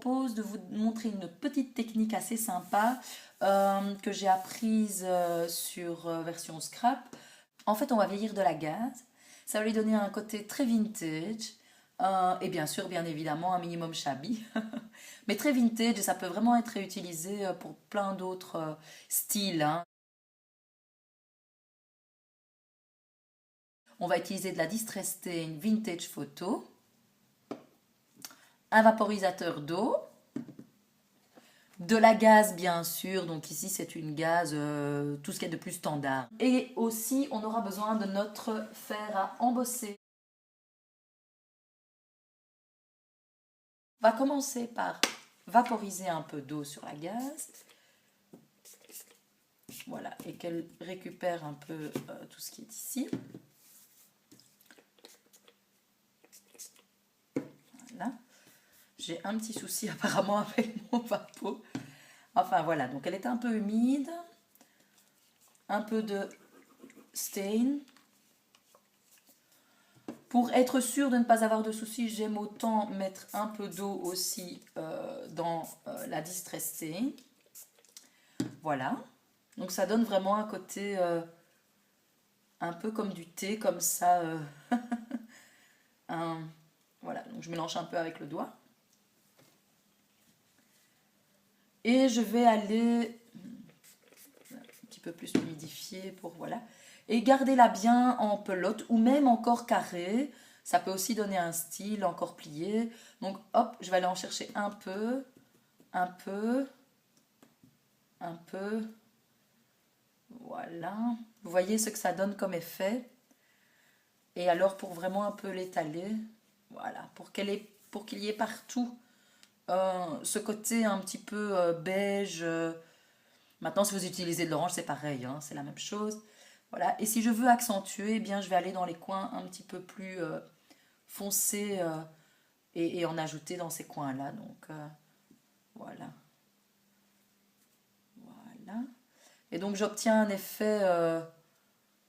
propose de vous montrer une petite technique assez sympa que j'ai apprise sur version scrap. En fait, on va vieillir de la gaze. Ça va lui donner un côté très vintage. Et bien sûr, bien évidemment, un minimum shabby. Mais très vintage, et ça peut vraiment être réutilisé pour plein d'autres styles, hein. On va utiliser de la Distress Stain Vintage Photo, un vaporisateur d'eau, de la gaze bien sûr, donc ici c'est une gaze, tout ce qui est de plus standard. Et aussi on aura besoin de notre fer à embosser. On va commencer par vaporiser un peu d'eau sur la gaze. Voilà, et qu'elle récupère un peu tout ce qui est ici. Voilà. J'ai un petit souci apparemment avec mon vapeau. Enfin voilà, donc elle est un peu humide. Un peu de stain. Pour être sûr de ne pas avoir de soucis, j'aime autant mettre un peu d'eau aussi dans la Distress Stain. Voilà. Donc ça donne vraiment un côté un peu comme du thé, comme ça. Voilà, donc je mélange un peu avec le doigt. Et je vais aller un petit peu plus humidifier pour voilà. Et gardez-la bien en pelote ou même encore carrée. Ça peut aussi donner un style encore plié. Donc hop, je vais aller en chercher un peu, un peu, un peu. Voilà. Vous voyez ce que ça donne comme effet. Et alors pour vraiment un peu l'étaler, voilà, pour qu'il y ait partout ce côté un petit peu beige. Maintenant, si vous utilisez de l'orange, c'est pareil, hein, c'est la même chose. Voilà. Et si je veux accentuer, eh bien, je vais aller dans les coins un petit peu plus foncés et en ajouter dans ces coins-là. Donc, voilà. Voilà. Et donc, j'obtiens un effet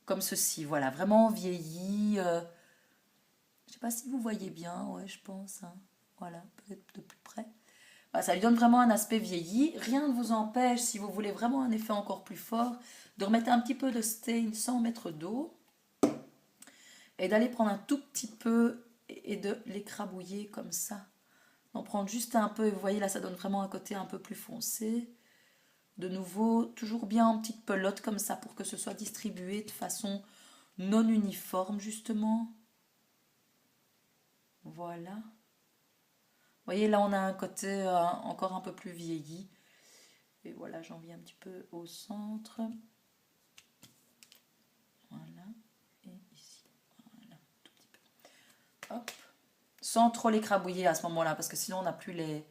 comme ceci. Voilà, vraiment vieilli. Je ne sais pas si vous voyez bien, ouais, je pense. Hein. Voilà, peut-être de plus près. Voilà, ça lui donne vraiment un aspect vieilli. Rien ne vous empêche, si vous voulez vraiment un effet encore plus fort, de remettre un petit peu de stain sans mettre d'eau. Et d'aller prendre un tout petit peu et de l'écrabouiller comme ça. D'en prendre juste un peu. Et vous voyez, là, ça donne vraiment un côté un peu plus foncé. De nouveau, toujours bien en petite pelote comme ça pour que ce soit distribué de façon non uniforme, justement. Voilà. Vous voyez, là, on a un côté encore un peu plus vieilli. Et voilà, j'en viens un petit peu au centre. Voilà. Et ici. Voilà, tout petit peu. Hop. Sans trop l'écrabouiller à ce moment-là, parce que sinon, on n'a plus les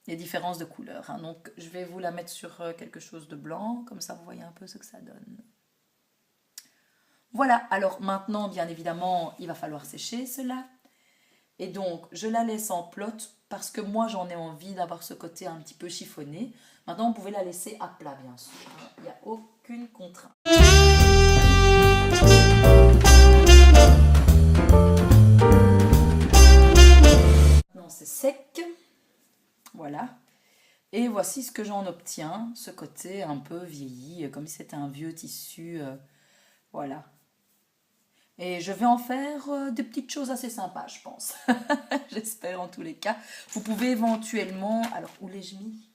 différences de couleur. Hein. Donc, je vais vous la mettre sur quelque chose de blanc. Comme ça, vous voyez un peu ce que ça donne. Voilà. Alors, maintenant, bien évidemment, il va falloir sécher cela. Et donc, je la laisse en pelote parce que moi, j'en ai envie d'avoir ce côté un petit peu chiffonné. Maintenant, vous pouvez la laisser à plat, bien sûr. Il n'y a aucune contrainte. Maintenant, c'est sec. Voilà. Et voici ce que j'en obtiens. Ce côté un peu vieilli, comme si c'était un vieux tissu. Voilà. Et je vais en faire des petites choses assez sympas, je pense. J'espère en tous les cas. Vous pouvez éventuellement... Alors, où l'ai-je mis?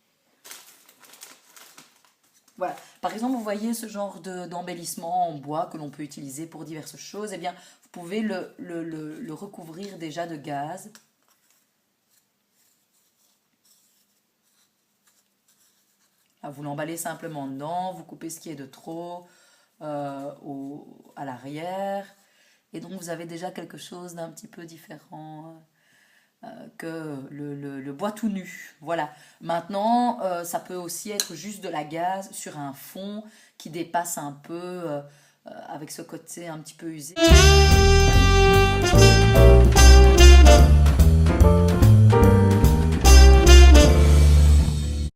Voilà. Par exemple, vous voyez ce genre d'embellissement en bois que l'on peut utiliser pour diverses choses. Eh bien, vous pouvez le recouvrir déjà de gaze. Là, vous l'emballez simplement dedans. Vous coupez ce qui est de trop à l'arrière. Et donc, vous avez déjà quelque chose d'un petit peu différent que le bois tout nu. Voilà. Maintenant, ça peut aussi être juste de la gaze sur un fond qui dépasse un peu avec ce côté un petit peu usé.